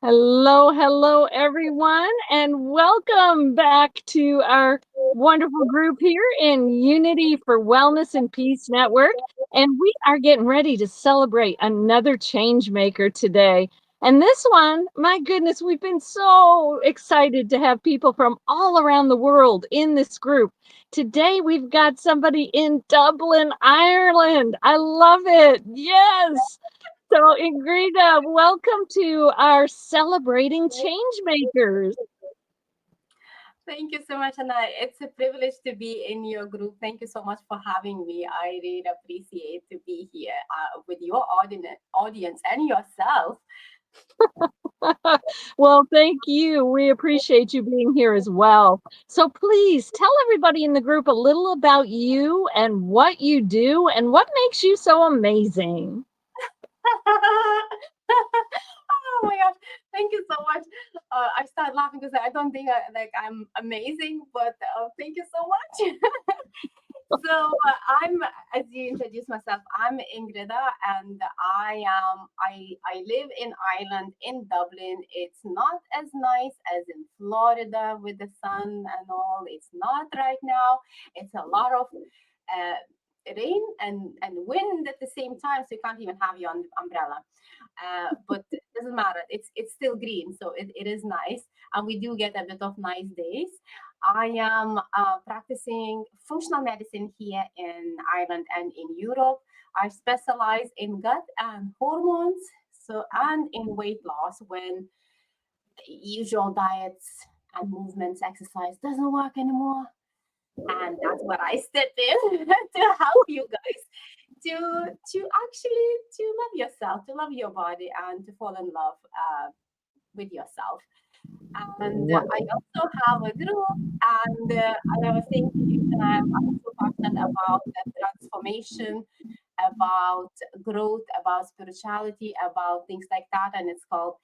Hello, hello, everyone, and welcome back to our wonderful group here in Unity for Wellness and Peace Network. And we are getting ready to celebrate another change maker today. And this one, my goodness, we've been so excited to have people from all around the world in this group. Today, we've got somebody in Dublin, Ireland. I love it. Yes. So, Ingrida, welcome to our Celebrating Changemakers. Thank you so much, Anna. It's a privilege to be in your group. Thank you so much for having me. I really appreciate to be here with your audience and yourself. Well, thank you. We appreciate you being here as well. So, please tell everybody in the group a little about you and what you do and what makes you so amazing. Oh my gosh! Thank you so much. I start laughing because I don't think I'm amazing, but thank you so much. I'm, as you introduced myself, I'm Ingrida, and I live in Ireland, in Dublin. It's not as nice as in Florida with the sun and all. It's not right now. It's a lot of rain and wind at the same time, so you can't even have your umbrella. But it doesn't matter. It's still green, so it is nice, and we do get a bit of nice days. I am practicing functional medicine here in Ireland and in Europe. I specialize in gut and hormones, so and in weight loss when usual diets and movements, exercise doesn't work anymore. And that's what I step in to help you guys to actually to love yourself, to love your body, and to fall in love with yourself. And I also have a group, and I was saying to you, and I'm so passionate about the transformation, about growth, about spirituality, about things like that. And it's called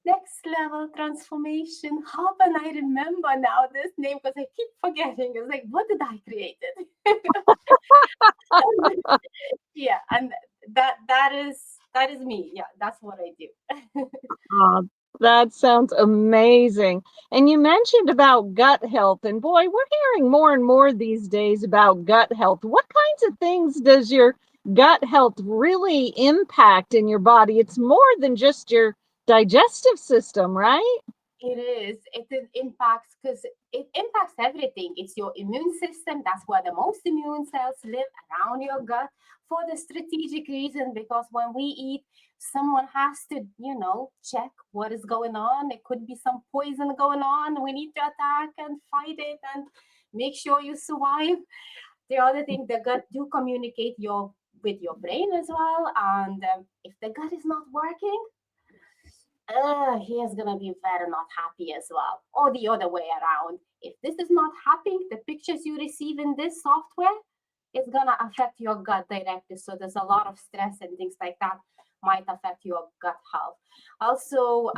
Next Level Transformation Hub. And I remember now this name because I keep forgetting. It's like, what did I create it? Yeah, and that is me. Yeah, that's what I do. Ah, that sounds amazing. And you mentioned about gut health, and boy, we're hearing more and more these days about gut health. What kinds of things does your gut health really impact in your body? It's more than just your digestive system, right? It is. Impacts because it impacts everything. It's your immune system. That's where the most immune cells live around your gut for the strategic reason. Because when we eat, someone has to, check what is going on. It could be some poison going on. We need to attack and fight it and make sure you survive. The other thing, the gut do communicate your with your brain as well. And if the gut is not working, he is gonna be very not happy as well, or the other way around. If this is not happening, the pictures you receive in this software is gonna affect your gut directly. So there's a lot of stress and things like that might affect your gut health. Also,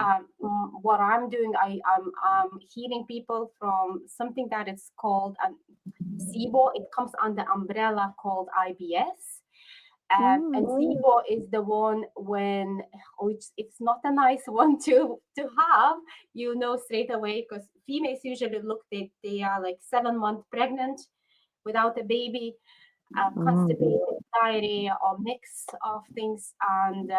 what I'm doing, I'm healing people from something that is called SIBO. It comes under umbrella called IBS. And Mm. SIBO is the one when, which it's not a nice one to have, straight away, because females usually look they are like 7 months pregnant without a baby, Mm. constipated, diarrhea, or mix of things, and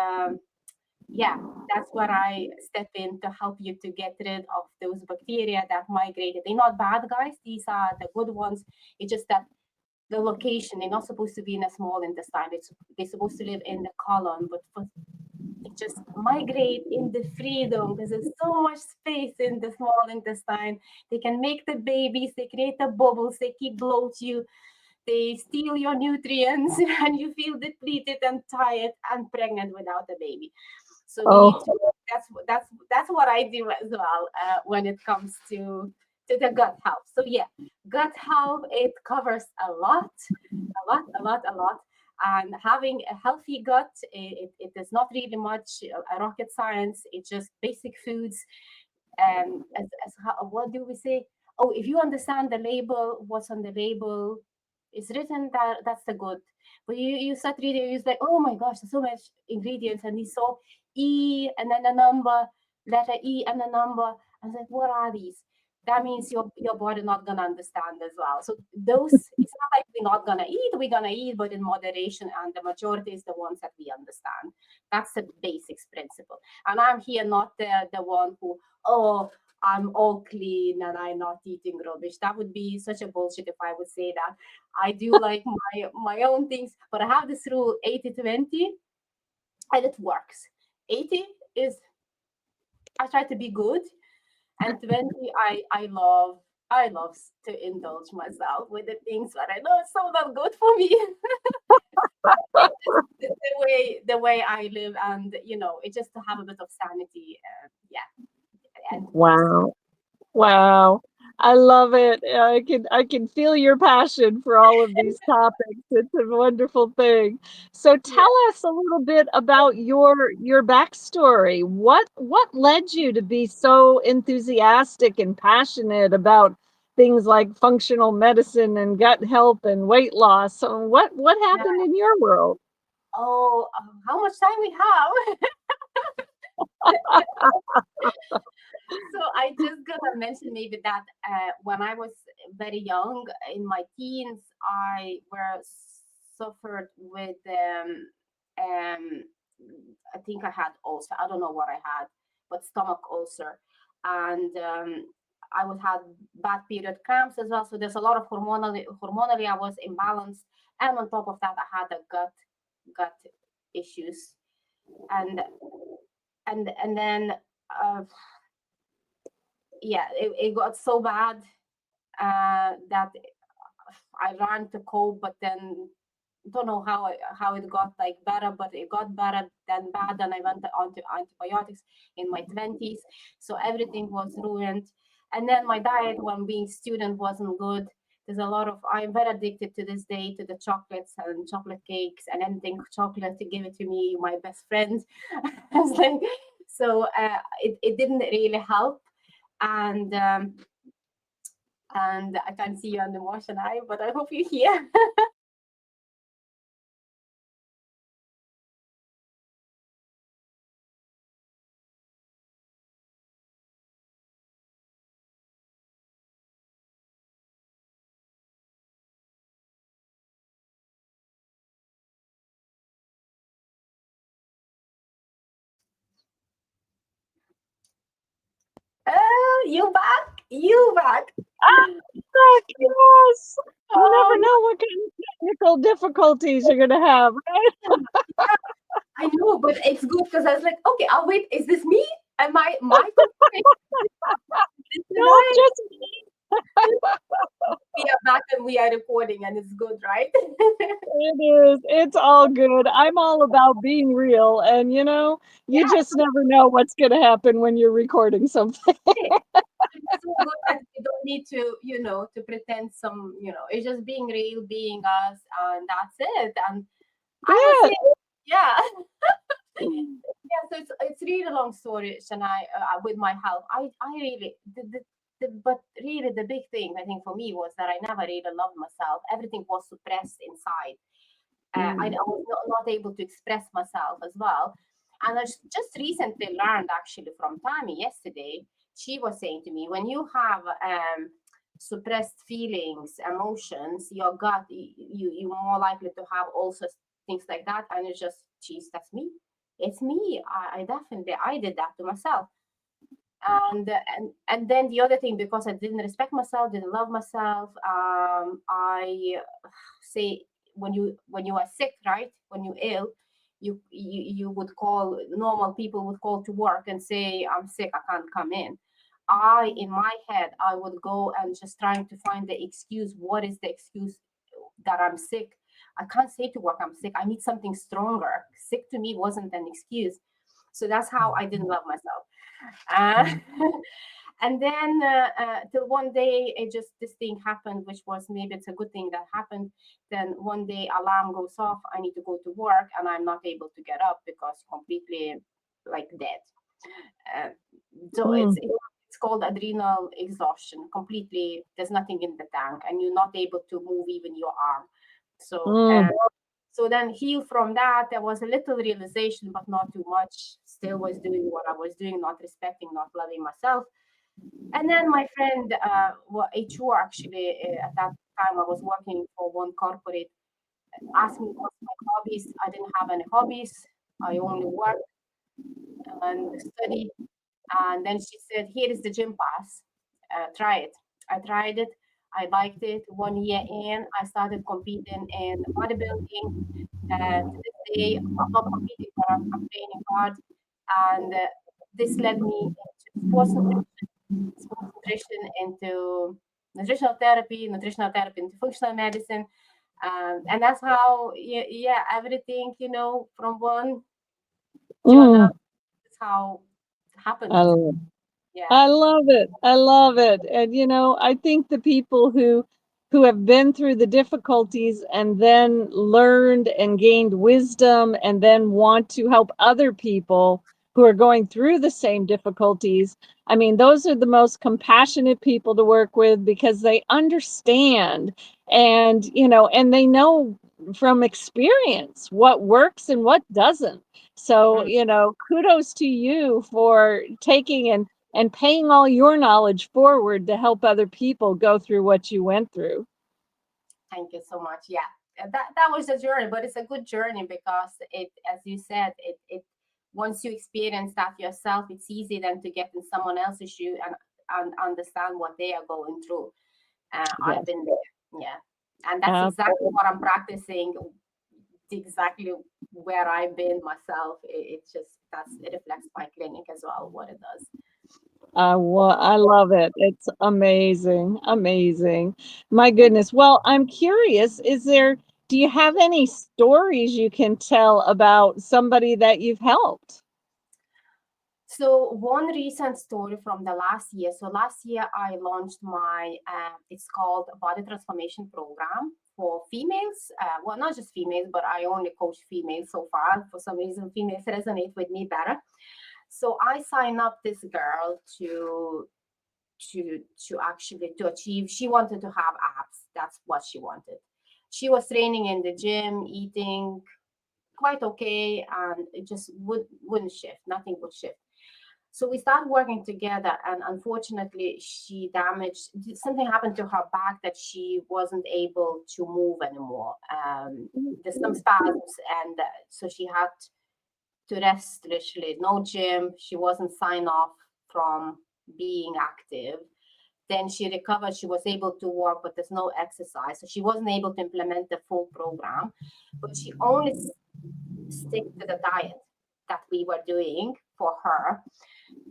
yeah, that's where I step in to help you to get rid of those bacteria that migrated. They're not bad guys; these are the good ones. It's just that the location. They're not supposed to be in a small intestine. They're supposed to live in the colon, but they just migrate in the freedom because there's so much space in the small intestine. They can make the babies, they create the bubbles, they keep bloat you, they steal your nutrients, and you feel depleted and tired and pregnant without a baby. So we need Oh, to. That's what I do as well when it comes to the gut health. So yeah, gut health, it covers a lot. And having a healthy gut, it is not really much a rocket science. It's just basic foods. What do we say? Oh, if you understand the label, what's on the label is written, that's the good. But you start reading, it's like, oh my gosh, there's so much ingredients, and it's so E and then a number. letter E and a number. I was like, what are these? That means your body not gonna understand as well. So those, it's not like we're not gonna eat, we're gonna eat, but in moderation, and the majority is the ones that we understand. That's the basics principle. And I'm here not the one who, oh, I'm all clean and I'm not eating rubbish. That would be such a bullshit if I would say that. I do like my own things, but I have this rule 80-20, and it works. 80 is I try to be good, and 20 I love to indulge myself with the things that I know it's so not good for me. It's just the way I live, and it's just to have a bit of sanity. Yeah, and peace. Wow. Wow. I love it. I can feel your passion for all of these topics. It's a wonderful thing. So Yeah. tell us a little bit about your backstory. What led you to be so enthusiastic and passionate about things like functional medicine and gut health and weight loss? So what Yeah. happened in your world? Oh, how much time we have? So I just gonna mention maybe that when I was very young, in my teens, I were suffered with um I think I had ulcer. I don't know what I had, but stomach ulcer, and I would have bad period cramps as well. So there's a lot of hormonally I was imbalanced, and on top of that, I had a gut issues, and and then. Yeah, it got so bad that I ran to cope, but then don't know how it got like better, but it got better than bad, and I went on to antibiotics in my 20s, so everything was ruined. And then my diet when being student wasn't good. There's a lot of I'm very addicted to this day to the chocolates and chocolate cakes and anything chocolate to give it to me, my best friend. I was like, so it didn't really help, and I can't see you on the motion eye, but I hope you hear. You back? You back? Heck, yes. You never Um, know what kind of technical difficulties you're gonna have, right? yeah, I know, but it's good because I was like, okay, I'll wait. Is this me? Am I my computer? Is this No, tonight? just We are back and we are recording, and it's good, right? it is. It's all good. I'm all about being real, and you Yeah, just never know what's gonna happen when you're recording something. okay. It's so good that we don't need to pretend it's just being real, being us, and that's it. And I would Yeah. say, yeah. Yeah, so it's really a long story, Shania, with my health. I really but really the big thing I think for me was that I never really loved myself. Everything was suppressed inside. I Mm, was not able to express myself as well. And I just recently learned actually from Tammy yesterday. She was saying to me, when you have suppressed feelings, emotions, your gut, you're more likely to have also things like that. And it's just, geez, that's me. It's me. I definitely I did that to myself. And then the other thing, because I didn't respect myself, didn't love myself, I say when you are sick, right? When you're ill, you would call normal people would call to work and say, I'm sick, I can't come in. I in my head I would go and just trying to find the excuse. What is the excuse that I'm sick? I can't say to work I'm sick. I need something stronger. Sick to me wasn't an excuse. So that's how I didn't love myself. Uh, mm, and then till one day it just this thing happened, which was maybe it's a good thing that happened. Then one day alarm goes off, I need to go to work, and I'm not able to get up because completely like dead. uh, so mm, it's called adrenal exhaustion. Completely there's nothing in the tank, and you're not able to move even your arm. So mm. So then healed from that. There was a little realization, but not too much. Still was doing what I was doing, not respecting, not loving myself. And then my friend, HR actually, at that time I was working for one corporate, asked me what's my hobbies. I didn't have any hobbies. I only work and study. And then she said, "Here is the gym pass. Try it." I tried it. I liked it. 1 year in, I started competing in bodybuilding. To this day, I'm not competing, but I'm training hard. And this led me into sports nutrition, into nutritional therapy into functional medicine. And that's how, yeah, everything, from one to Mm. another, is how it happened. I Yeah. I love it. I love it. And I think the people who have been through the difficulties and then learned and gained wisdom and then want to help other people who are going through the same difficulties. I mean, those are the most compassionate people to work with because they understand and they know from experience what works and what doesn't. So, Mm, kudos to you for taking and paying all your knowledge forward to help other people go through what you went through. thank you so much. Yeah. That was a journey, but it's a good journey because it, as you said, it once you experience that yourself, it's easy then to get in someone else's shoe and understand what they are going through. I've Yes. been there. Yeah. And that's exactly Absolutely. what I'm practicing, exactly where I've been myself. It's just, it reflects my clinic as well, what it does. I love it. It's amazing. Amazing. My goodness. Well, I'm curious, do you have any stories you can tell about somebody that you've helped? So one recent story from the last year. So last year I launched my, it's called Body Transformation Program for females. Well, not just females, but I only coach females so far. For some reason, females resonate with me better. So I signed up this girl to actually to achieve. She wanted to have abs. That's what she wanted. She was training in the gym, eating quite okay, and it just wouldn't shift. Nothing would shift. So we started working together, and unfortunately, she damaged something happened to her back that she wasn't able to move anymore. There's some spasms, and so she had to rest literally. No gym. She wasn't signed off from being active. Then she recovered. She was able to work, but there's no exercise. So she wasn't able to implement the full program. But she only stick to the diet that we were doing for her.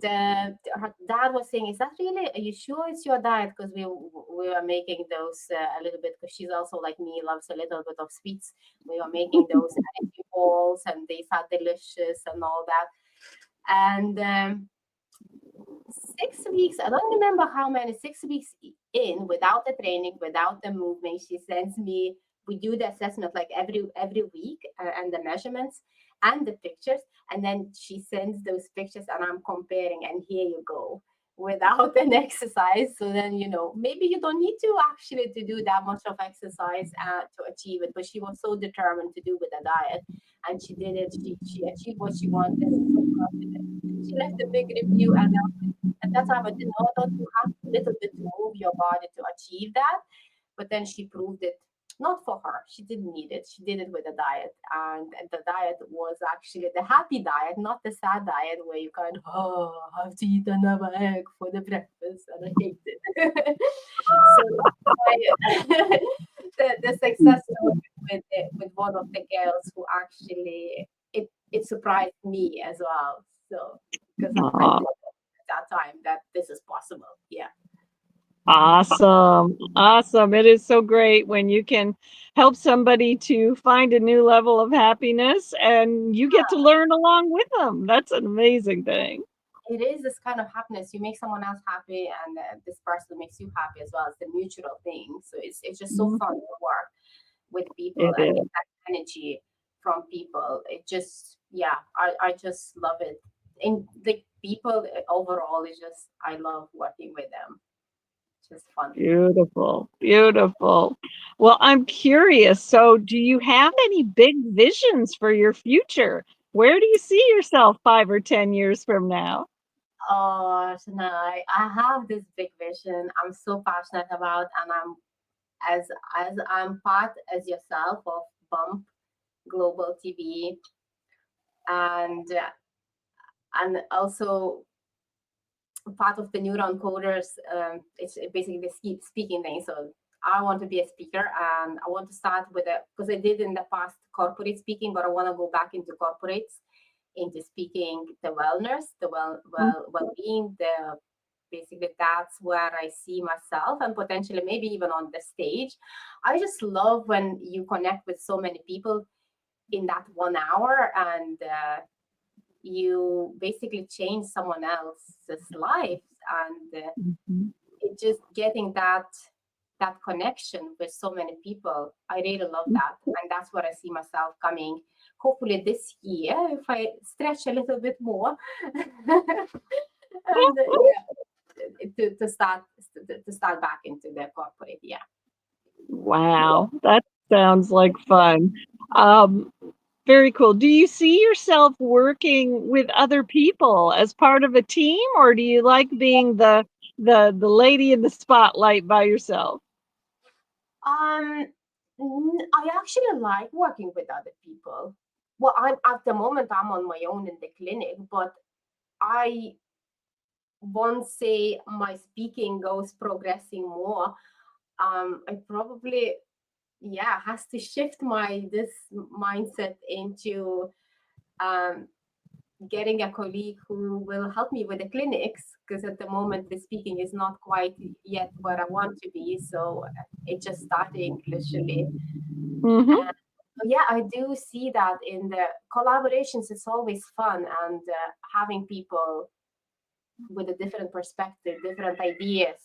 Her dad was saying, "Is that really? Are you sure it's your diet?" Because we were making those a little bit. Because she's also like me, loves a little bit of sweets. We were making those energy balls, and they are delicious and all that. And 6 weeks, I don't remember how many, 6 weeks in, without the training, without the movement, she sends me, we do the assessment like every week, and the measurements and the pictures. And then she sends those pictures and I'm comparing, and here you go, without an exercise. So then, maybe you don't need to actually to do that much of exercise to achieve it. But she was so determined to do with the diet, and she did it. She achieved what she wanted. So confident. She left a big review, and at that time, I didn't know that you have a little bit to move your body to achieve that. But then she proved it, not for her. She didn't need it. She did it with a diet. And the diet was actually the happy diet, not the sad diet where you kind of, oh, I have to eat another egg for the breakfast. And I hate it. So the success story with one of the girls who actually, it surprised me as well. So because I Aw, did at that time that this is possible. Yeah. awesome. Awesome. It is so great when you can help somebody to find a new level of happiness and you get to learn along with them. That's an amazing thing. It is this kind of happiness. You make someone else happy, and this person makes you happy as well. It's the mutual thing. So it's just so Mhm. fun to work with people It and get is. that energy from people. It just, yeah, I just love it. And the people overall is just, I love working with them. Just fun. Beautiful, beautiful. Well, I'm curious. So, do you have any big visions for your future? Where do you see yourself 5 or 10 years from now? Oh, Shania, I have this big vision I'm so passionate about, and as I'm part as yourself of Bump Global TV, and also part of the neuron coders. It's basically the speaking thing. So I want to be a speaker, and I want to start with a, because I did in the past corporate speaking, but I want to go back into corporates, into speaking the wellness, the well-being, the basically that's where I see myself, and potentially maybe even on the stage. I just love when you connect with so many people in that 1 hour, and you basically change someone else's life, and Mhm. it just getting that connection with so many people. I really love that, and that's what I see myself coming hopefully this year if I stretch a little bit more. And to start back into the corporate. Yeah. Wow, that sounds like fun. Um, Very cool. Do you see yourself working with other people as part of a team, or do you like being the lady in the spotlight by yourself? um I actually like working with other people. Well, I'm at the moment I'm on my own in the clinic, but I once say my speaking goes progressing more, I probably, yeah, has to shift my this mindset into um getting a colleague who will help me with the clinics, because at the moment the speaking is not quite yet where I want to be. So it's just starting literally. Mhm. Yeah, I do see that in the collaborations. It's always fun, and having people with a different perspective, different ideas.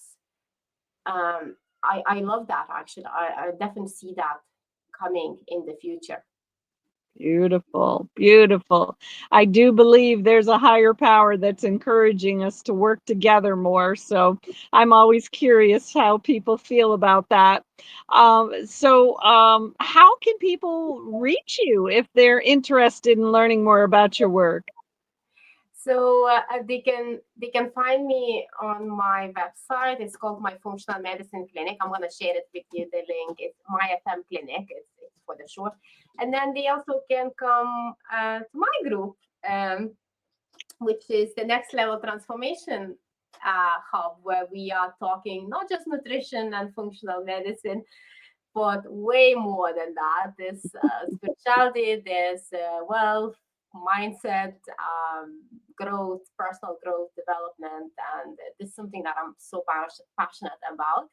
I love that actually. I definitely see that coming in the future. Beautiful, beautiful. I do believe there's a higher power that's encouraging us to work together more. So I'm always curious how people feel about that. How can people reach you if they're interested in learning more about your work? So they can find me on my website. It's called my Functional Medicine Clinic. I'm gonna share it with you. The link. It's my FM Clinic. It's for the short. And then they also can come to my group, which is the Next Level Transformation Hub, where we are talking not just nutrition and functional medicine, but way more than that. There's spirituality, there's wealth, mindset, growth, personal growth, development, and this is something that I'm so passionate about,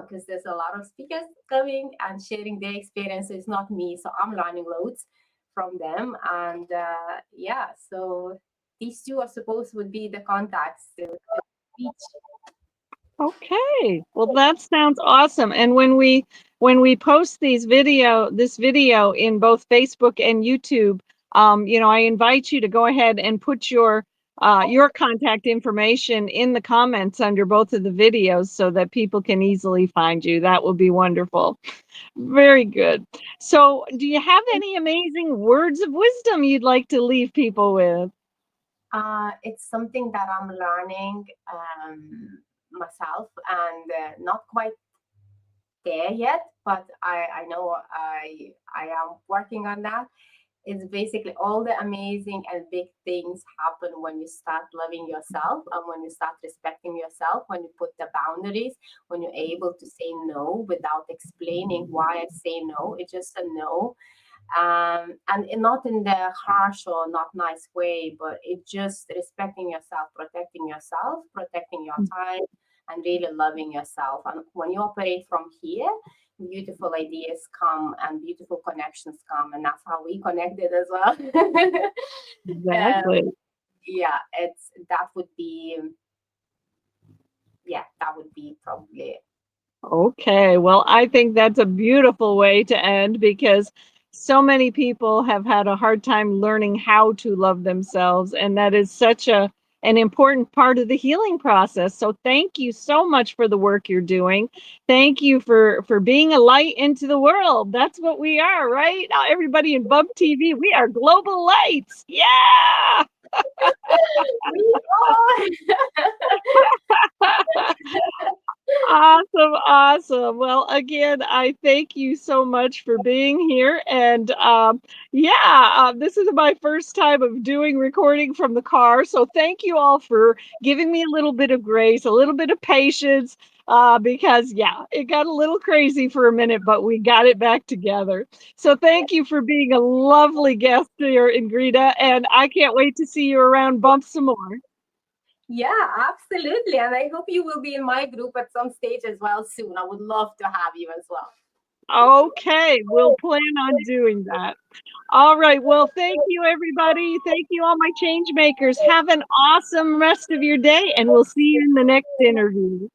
because there's a lot of speakers coming and sharing their experiences, not me. So I'm learning loads from them, and yeah, so these two, I suppose, would be the contacts to reach. Okay. Well, that sounds awesome. And when we post this video in both Facebook and YouTube, I invite you to go ahead and put your contact information in the comments under both of the videos so that people can easily find you. That would be wonderful. Very good. So, do you have any amazing words of wisdom you'd like to leave people with? It's something that I'm learning myself, and not quite there yet, but I know I am working on that. It's basically all the amazing and big things happen when you start loving yourself, and when you start respecting yourself, when you put the boundaries, when you're able to say no without explaining why I say no. It's just a no, and not in the harsh or not nice way, but it just respecting yourself, protecting your time, and really loving yourself. And when you operate from here, beautiful ideas come and beautiful connections come, and that's how we connected as well. Exactly. Yeah, it's that would be, yeah, that would be probably. Okay, well, I think that's a beautiful way to end because so many people have had a hard time learning how to love themselves, and that is such an important part of the healing process. So thank you so much for the work you're doing. Thank you for being a light into the world. That's what we are, right? Now everybody in Bump TV, we are global lights. Yeah. We are. Awesome, awesome. Well, again, I thank you so much for being here. And yeah, this is my first time of doing recording from the car. So thank you all for giving me a little bit of grace, a little bit of patience, because yeah, it got a little crazy for a minute, but we got it back together. So thank you for being a lovely guest here, Ingrida. And I can't wait to see you around Bump some more. Yeah, absolutely. And I hope you will be in my group at some stage as well soon. I would love to have you as well. Okay, we'll plan on doing that. All right. Well, thank you, everybody. Thank you, all my change makers. Have an awesome rest of your day, and we'll see you in the next interview.